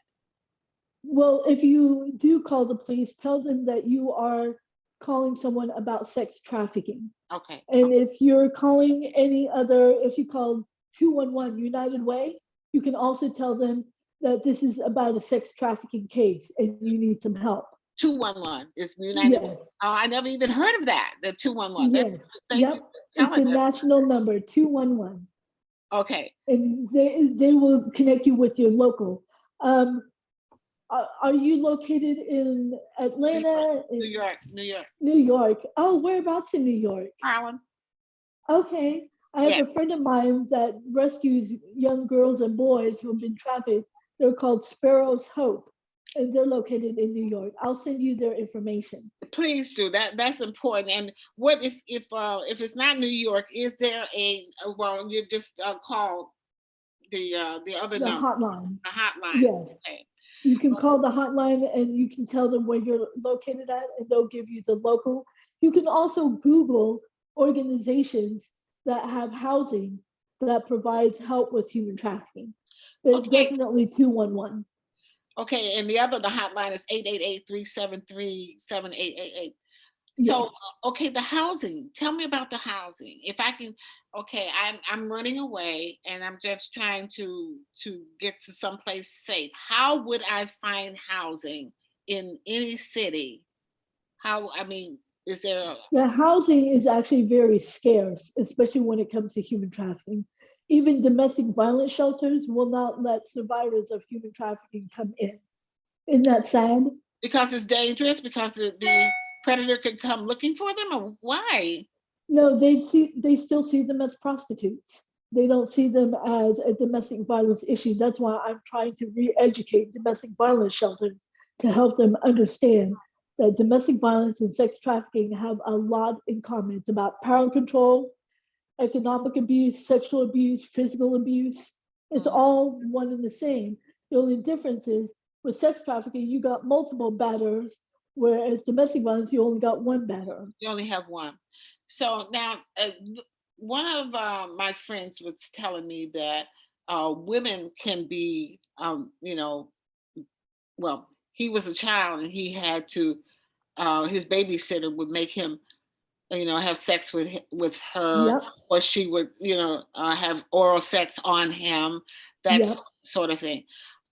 Well, if you do call the police, tell them that you are calling someone about sex trafficking. Okay. And if you're calling if you call 211 United Way, you can also tell them that this is about a sex trafficking case and you need some help. 211 is United. Yes, Oh, I never even heard of that. The 211. That's, yes, thank you yep. for It's telling a us. national number, 211, Okay. and they will connect you with your local. Um, are you located in New York, Atlanta, New in York, New York. New York? Oh, whereabouts in New York? Harlem. Okay. I have Yeah. a friend of mine that rescues young girls and boys who have been trafficked. They're called Sparrow's Hope, and they're located in New York. I'll send you their information. Please do that. That's important. And what if it's not New York? Is there well? You just call the other The number, hotline. the hotlines. Yes. Okay. You can call the hotline and you can tell them where you're located at, and they'll give you the local. You can also Google organizations that have housing that provides help with human trafficking. But Okay. definitely 211. Okay, and the hotline is 888-373-7888. So, Yes. okay, the housing. Tell me about the housing. If I can, okay, I'm running away and I'm just trying to get to someplace safe. How would I find housing in any city? I mean, is there The housing is actually very scarce, especially when it comes to human trafficking. Even domestic violence shelters will not let survivors of human trafficking come in. Isn't that sad? because it's dangerous, because the predator could come looking for them, or why? No, they still see them as prostitutes. They don't see them as a domestic violence issue. That's why I'm trying to re-educate domestic violence shelters to help them understand that domestic violence and sex trafficking have a lot in common. It's about power and control, economic abuse, sexual abuse, physical abuse. It's Mhm. all one and the same. The only difference is with sex trafficking, you got multiple batters, whereas domestic violence, you only got one batter. You only have one. So now, one of my friends was telling me that women can be, well, he was a child and he had to, his babysitter would make him, have sex with her, Yep, or she would, have oral sex on him, that yep. sort of thing.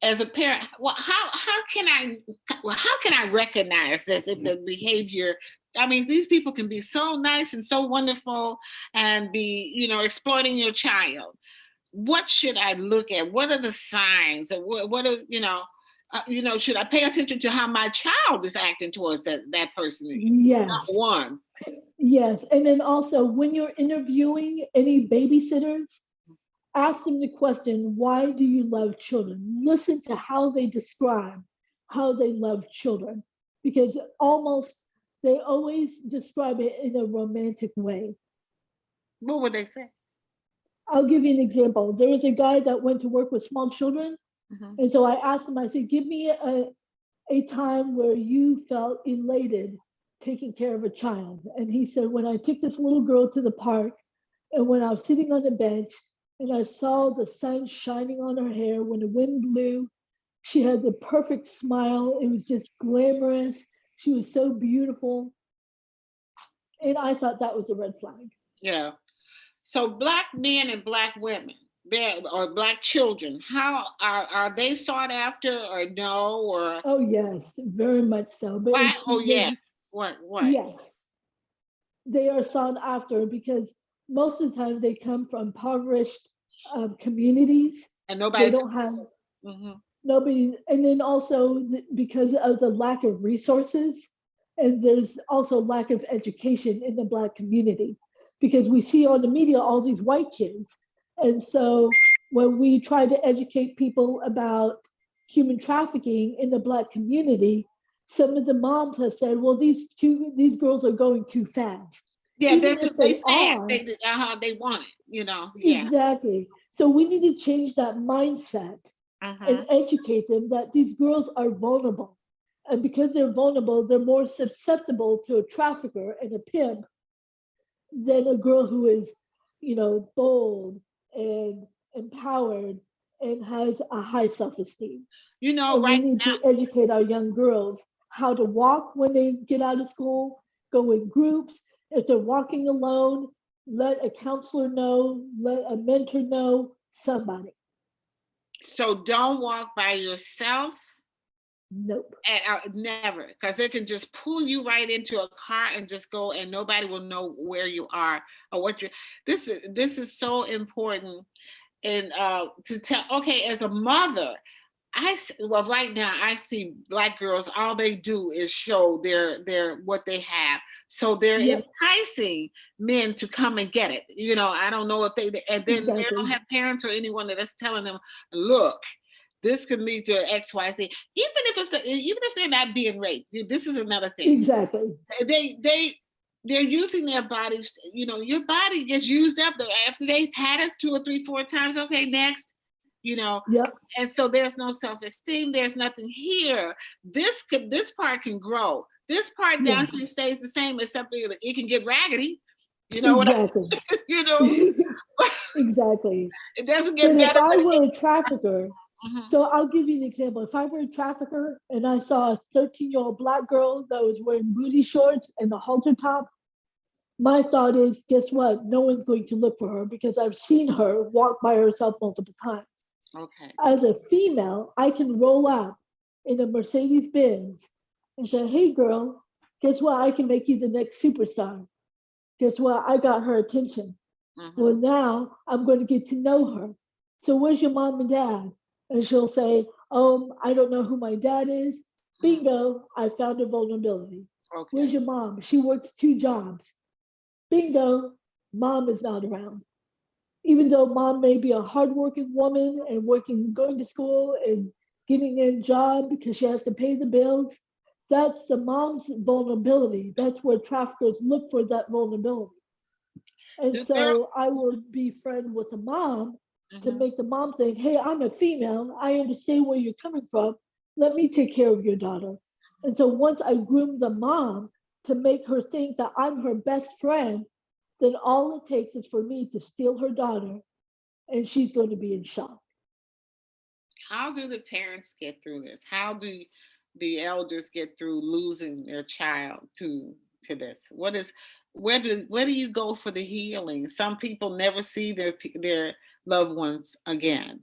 As a parent, well, how can I recognize this if the behavior? I mean, these people can be so nice and so wonderful and be, exploiting your child. What should I look at? What are the signs? What are, should I pay attention to how my child is acting towards that person? Not Yes. one. Yes. And then also, when you're interviewing any babysitters, ask them the question, why do you love children? Listen to how they describe how they love children, because almost they always describe it in a romantic way. What would they say? I'll give you an example. There was a guy that went to work with small children. Mm-hmm. And so I asked him, I said, give me a time where you felt elated taking care of a child. And he said, when I took this little girl to the park and when I was sitting on the bench and I saw the sun shining on her hair when the wind blew, she had the perfect smile. It was just glamorous. She was so beautiful. And I thought that was a red flag. Yeah. So Black men and Black women, there or Black children, how are they sought after or no or Oh, yes, very much so. But why? it's, Oh yes. there's, What? yes, they are sought after because most of the time they come from impoverished communities. And They nobody's. don't have Mm-hmm. nobody, and then also because of the lack of resources, and there's also lack of education in the Black community, because we see on the media all these white kids, and so when we try to educate people about human trafficking in the Black community, some of the moms have said, well, these girls are going too fast, Yeah, even that's if what they they said. are. They want it. Yeah. Exactly. So we need to change that mindset and Uh-huh. educate them that these girls are vulnerable. And because they're vulnerable, they're more susceptible to a trafficker and a pimp than a girl who is, bold and empowered and has a high self-esteem. And we Right need now. to educate our young girls how to walk when they get out of school, go in groups. If they're walking alone, let a counselor know, let a mentor know, somebody. So don't walk by yourself. Nope. Never, because they can just pull you right into a car and just go, and nobody will know where you are or what you're. This is so important, and to tell. Okay, as a mother, well, right now I see Black girls. All they do is show their what they have, so they're Yep. enticing men to come and get it. I don't know if and then they don't Exactly. have parents or anyone that's telling them, look, this could lead to XYZ. Even if they're not being raped, this is another thing. Exactly. They're using their bodies. Your body gets used up after they've had us 2 or 3, 4 times. Okay, next. Yep. And so there's no self-esteem. There's nothing here. This part can grow. This part Yeah. down here stays the same, except it can get raggedy. You know what? Exactly. You know, Exactly. it doesn't But get if better. I But were a trafficker, Mhm. so I'll give you an example. If I were a trafficker and I saw a 13-year-old Black girl that was wearing booty shorts and a halter top, my thought is, guess what? No one's going to look for her because I've seen her walk by herself multiple times. Okay. As a female, I can roll up in a Mercedes Benz and say, hey, girl, guess what? I can make you the next superstar. Guess what? I got her attention. Well, Mm-hmm. now I'm going to get to know her. So, where's your mom and dad? And she'll say, I don't know who my dad is. Mm-hmm. Bingo, I found a vulnerability. Okay. Where's your mom? She works 2 jobs. Bingo, mom is not around. Even though mom may be a hardworking woman and going to school and getting a job because she has to pay the bills, that's the mom's vulnerability. That's where traffickers look for, that vulnerability. And The girl. so I would be friend with the mom to Mm-hmm. make the mom think, hey, I'm a female. I understand where you're coming from. Let me take care of your daughter. And so once I groom the mom to make her think that I'm her best friend, then all it takes is for me to steal her daughter and she's going to be in shock. How do the parents get through this? How do the elders get through losing their child to this? Where do you go for the healing? Some people never see their loved ones again.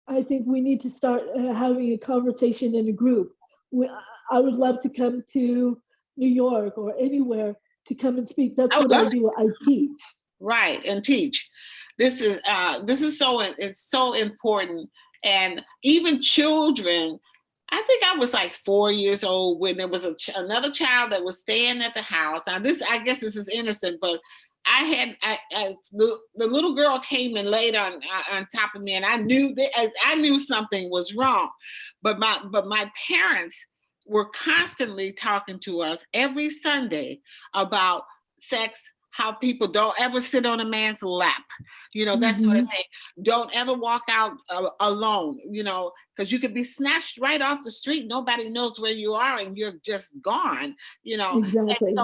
I think we need to start having a conversation in a group. We, I would love to come to New York or anywhere to come and speak. That's I would what I love it. do. I teach. Right, and teach. This is so it's so important, and even children. I think I was like 4 years old when there was another child that was staying at the house. Now this, I guess this is innocent, but the little girl came and laid on top of me, and I knew something was wrong, but my parents were constantly talking to us every Sunday about sex, how people don't ever sit on a man's lap, that sort of Hmm. thing. Don't ever walk out alone, because you could be snatched right off the street. Nobody knows where you are, and you're just gone. And so, Exactly.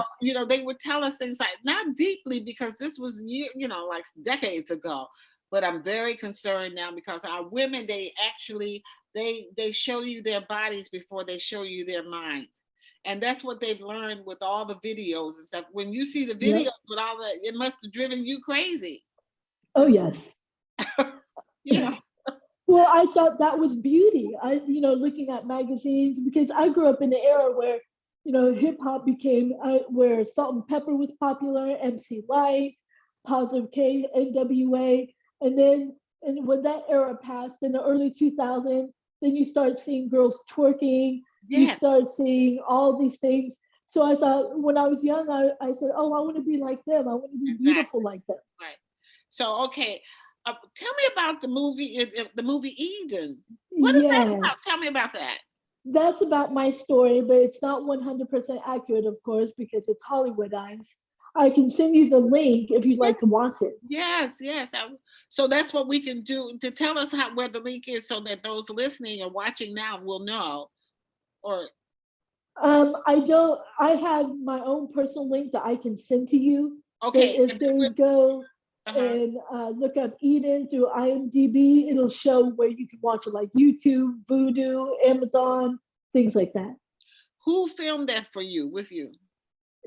they would tell us things like, not deeply, because this was like decades ago. But I'm very concerned now because our women, they actually they show you their bodies before they show you their minds. And that's what they've learned with all the videos and stuff. When you see the videos Yep. with all the, it must have driven you crazy. Oh yes. Yeah. Well, I thought that was beauty. Looking at magazines, because I grew up in the era where, hip hop became, where Salt and Pepper was popular, MC Light, Positive K, NWA, and then, and when that era passed in the early 2000s, then you start seeing girls twerking. You Yes. start seeing all these things. So I thought, when I was young, I said, oh, I want to be like them. I want to be beautiful Exactly. like them. Right. So, okay, tell me about the movie Eden. What is that about? Yes. Tell me about that. That's about my story, but it's not 100% accurate, of course, because it's Hollywoodized. I can send you the link if you'd Yes, like to watch it. yes, yes. So that's what we can do to tell us where the link is, so that those listening or watching now will know. Or I don't. I have my own personal link that I can send to you. But okay, if and then they go uh-huh. and look up Eden through IMDb, it'll show where you can watch it, like YouTube, Vudu, Amazon, things like that. Who filmed that for you with you?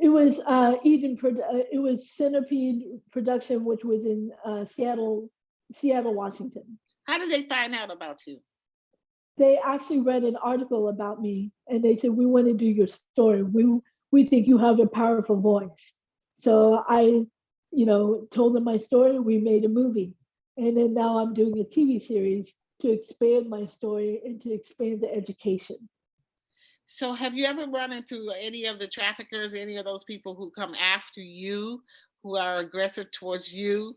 It was It was Centipede Production, which was in Seattle, Washington. How did they find out about you? They actually read an article about me, and they said, we want to do your story. We think you have a powerful voice. So I, told them my story. We made a movie, and then now I'm doing a TV series to expand my story and to expand the education. So have you ever run into any of the traffickers, any of those people who come after you, who are aggressive towards you?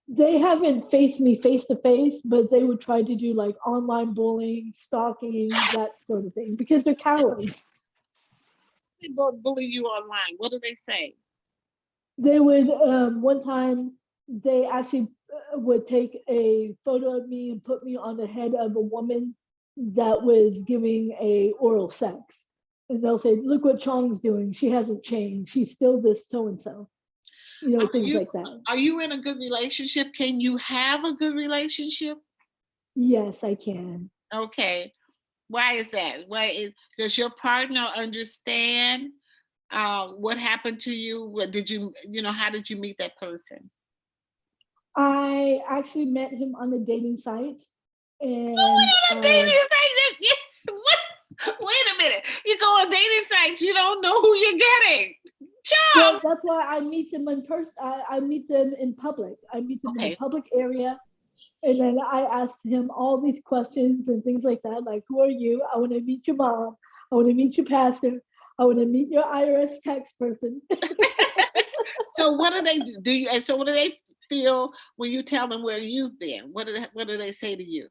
They haven't faced me face to face, but they would try to do like online bullying, stalking, that sort of thing, because they're cowards. They both bully you online. What do they say? They would, one time, they actually would take a photo of me and put me on the head of a woman that was giving a oral sex. And they'll say, look what Chong's doing. She hasn't changed. She's still this so and so, Are things you like that. are you in a good relationship? Can you have a good relationship? Yes, I can. Okay. Why is that? Does your partner understand what happened to you? What did you, how did you meet that person? I actually met him on a dating site. You And went on a dating site? What? Wait a minute. You go on dating sites, you don't know who you're getting. Chum! well, that's why I meet them in person. I meet them in public. I meet them in a Okay. public area. And then I asked him all these questions and things like that, like, who are you? I want to meet your mom. I want to meet your pastor. I want to meet your IRS tax person. So what do they do? And so what do they feel when you tell them where you've been? What do they say to you?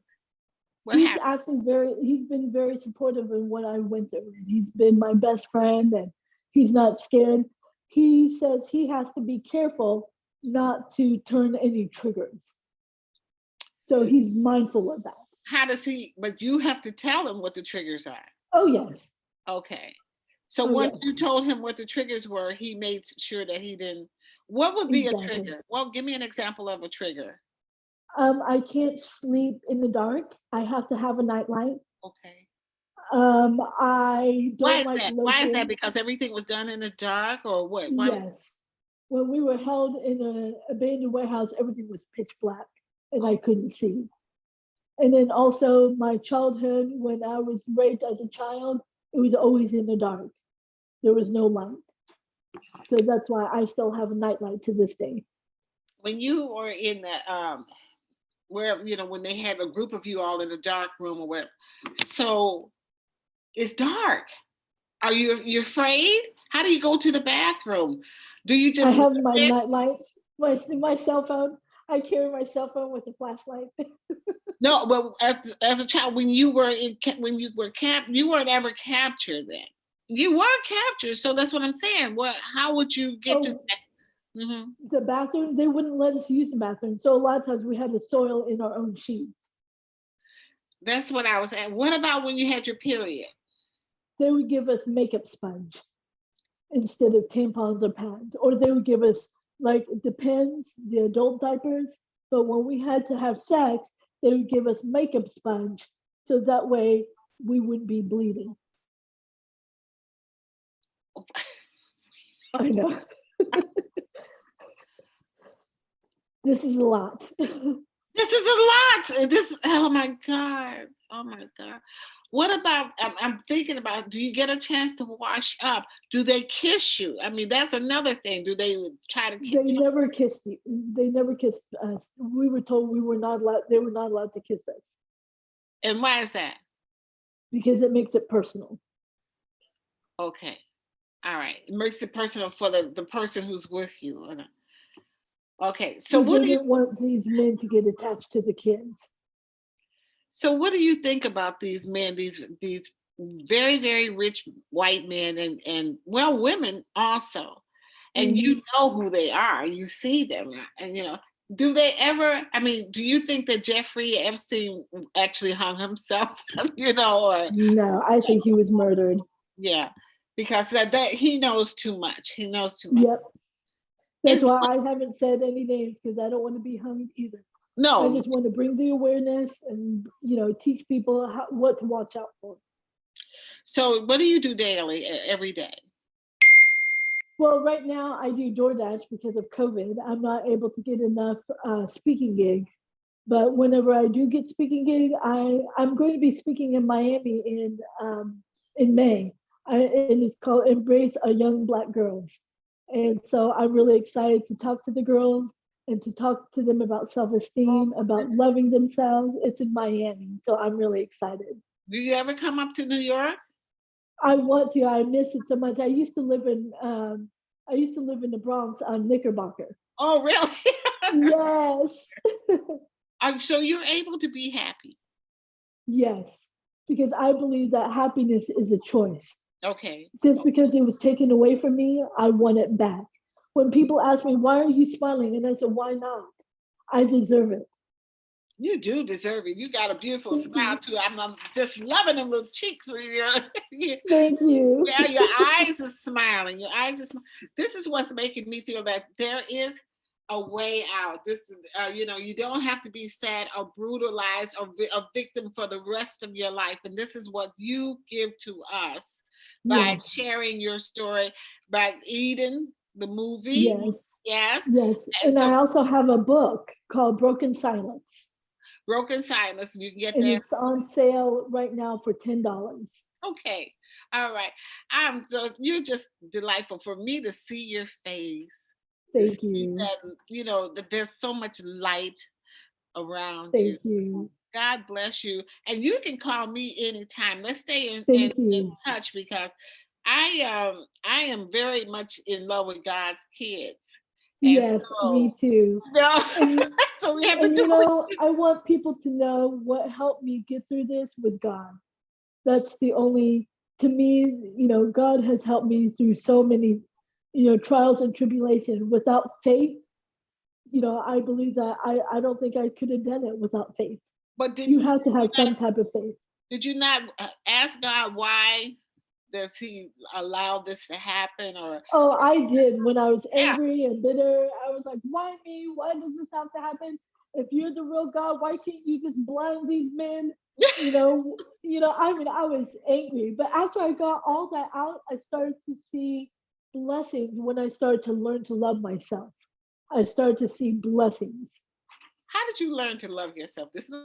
What happened? He's been very supportive in what I went through. He's been my best friend, and he's not scared. He says he has to be careful not to turn any triggers. So he's mindful of that. How does he, but you have to tell him what the triggers are. Oh, yes. Okay. So Oh, once yes. you told him what the triggers were, he made sure that he didn't. What would be a Exactly. trigger? Well, give me an example of a trigger. I can't sleep in the dark. I have to have a nightlight. Okay. I Why don't is like that? Why is that? loafing. Because everything was done in the dark, or what? Why? Yes. When we were held in an abandoned warehouse, everything was pitch black and I Oh, couldn't see. And then also my childhood, when I was raped as a child, it was always in the dark. There was no light. So that's why I still have a nightlight to this day. when you were in the where when they had a group of you all in a dark room or whatever. So it's dark. Are you afraid? How do you go to the bathroom? Do you I just live have my there? night lights, my cell phone. I carry my cell phone with a flashlight. No, but as a child, when you were you weren't ever captured then. You were captured, so that's what I'm saying. What? How would you get to? Oh, Hmm. the bathroom, they wouldn't let us use the bathroom. So a lot of times we had to soil in our own sheets. That's what I was at. What about when you had your period? They would give us makeup sponge instead of tampons or pads, or they would give us, like, it depends, the adult diapers. But when we had to have sex, they would give us makeup sponge so that way we wouldn't be bleeding. I know. This is a lot. This is a lot. This. Oh my god. Oh my god. What about? I'm thinking about. Do you get a chance to wash up? Do they kiss you? I mean, that's another thing. Do they try to kiss They you? never kissed you. They never kissed us. We were told we were not allowed. They were not allowed to kiss us And why is that? because it makes it personal. Okay. All right. It makes it personal for the person who's with you. Okay. So Because what they do you didn't want these men to get attached to the kids. so what do you think about these men, these very, very rich white men and well women also? And Mhm. you know who they are. You see them and do they ever, I mean, do you think that Jeffrey Epstein actually hung himself? Or No, I think he was murdered. yeah, because that he knows too much. He knows too much. Yep. That's And why I haven't said any names because I don't want to be hung either. I no, just want to bring the awareness and teach people what to watch out for. so what do you do daily, every day? Well, right now I do DoorDash because of COVID. I'm not able to get enough speaking gigs. But whenever I do get speaking gig, I'm going to be speaking in Miami in May, and it's called Embrace Our Young Black Girls. And so I'm really excited to talk to the girls and to talk to them about Oh, self-esteem, about this- loving themselves. It's in Miami, so I'm really excited. do you ever come up to New York? I want to. I miss it so much. I used to live in the Bronx on Knickerbocker. Oh, really? Yes. So you're able to be happy. Yes, because I believe that happiness is a choice. Okay. Just because it was taken away from me, I want it back. When people ask me, why are you smiling? And I said, why not? I deserve it. You do deserve it. You got a beautiful Thank smile you. too. I'm just loving them little cheeks. Thank you. Yeah, your eyes are smiling. Your eyes are This is what's making me feel that there is a way out. You don't have to be sad or brutalized or a victim for the rest of your life. And this is what you give to us by Yes, sharing your story, by Eden, the movie. yes, Yes. yes. And And so I also have a book called Broken Silence, Broken Silence, you can get and there. it's on sale right now for $10. Okay. All right. You're just delightful for me to see your face, to Thank see you. that, that there's so much light around you. Thank you. God bless you. And you can call me anytime. Let's stay in Thank you. touch because I am very much in love with God's kids. And Yes, me so, too. no, And so we have to and do it. I want people to know what helped me get through this was God. That's the only, to me, God has helped me through so many, trials and tribulation. Without faith, I believe that I don't think I could have done it without faith. But You have to have some type of faith. did you not ask God why does he allow this to happen or Oh, I did. When I was yeah. angry and bitter, I was like, why me? Why does this have to happen? If you're the real God, why can't you just blind these men? I mean, I was angry. But after I got all that out, I started to see blessings when I started to learn to love myself. I started to see blessings. How did you learn to love yourself? This is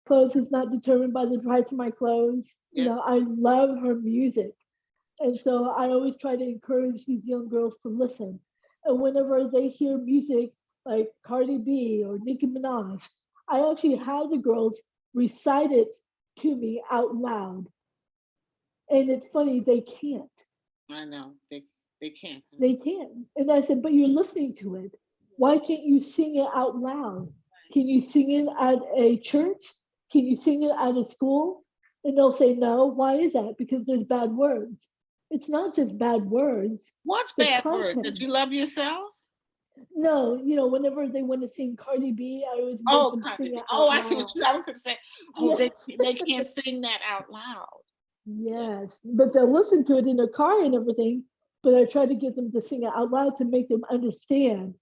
Clothes is not determined by the price of my clothes. Yes. I love her music. And so I always try to encourage these young girls to listen. And whenever they hear music like Cardi B or Nicki Minaj, I actually have the girls recite it to me out loud. And it's funny, they can't. I know. They can't. They can. And I said, but you're listening to it. Why can't you sing it out loud? Can you sing it at a church? Can you sing it at a school? And they'll say no. Why is that? Because there's bad words. It's not just bad words. What's The bad word? Did content. you love yourself? No, whenever they want to sing Cardi B, I always make Oh, them Cardi sing B. it Oh, out I see what loud. I was going to say. Oh, Yeah. they can't sing that out loud. Yes, but they'll listen to it in their car and everything. But I try to get them to sing it out loud to make them understand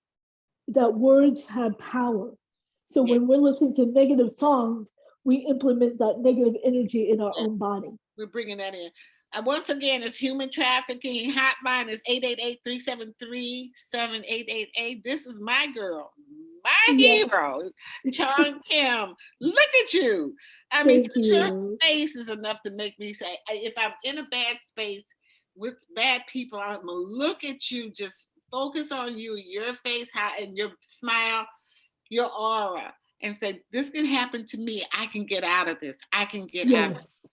that words have power. So Yeah, when we're listening to negative songs, we implement that negative energy in our yeah. own body. We're bringing that in. Once again, it's human trafficking hotline is 888-373-7888. This is my girl, my Yes, hero, Chong Kim. Look at you. I mean, thank just your you. face is enough to make me say, if I'm in a bad space with bad people, I'm gonna look at you, just focus on you, your face, and your smile, your aura, and say, this can happen to me. I can get out of this. I can get out of it. Yes,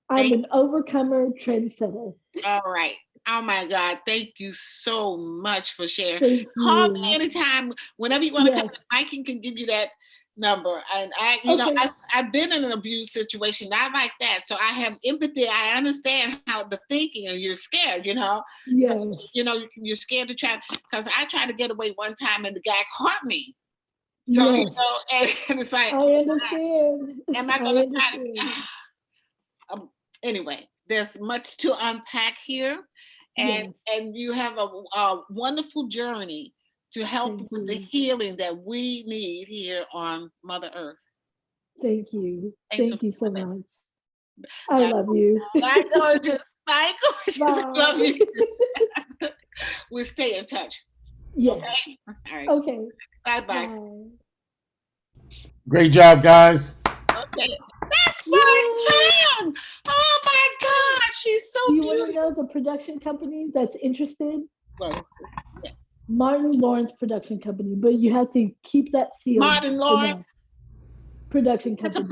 I'm Thank an overcomer trendsetter. All right. Oh my God. Thank you so much for sharing. Thank Call me you. anytime, whenever you want to come. Yes. Mike can give you that number. And Okay. I've been in an abuse situation, not like that. So I have empathy. I understand how the thinking, and you're scared, Yes. you're scared to try, because I tried to get away one time and the guy caught me. So, Yes. and it's like, I understand. am I I going to try to, understand. anyway, there's much to unpack here, and Yes. you have a wonderful journey to help Thank with the you. healing that we need here on Mother Earth. Thank you. Thanks for Thank you so coming. much. I Bye. love you. Bye, gorgeous. Bye, gorgeous. I love Bye. you. We'll stay in touch. Yes. Okay. All right. Okay. Bye bye. Bye. Great job, guys. Okay. That's my Yay. jam. Oh my God. She's so Do you want to beautiful. know the production company that's interested? Well, yes. Martin Lawrence Production Company, but you have to keep that sealed Martin for now. Lawrence. Production It's a company.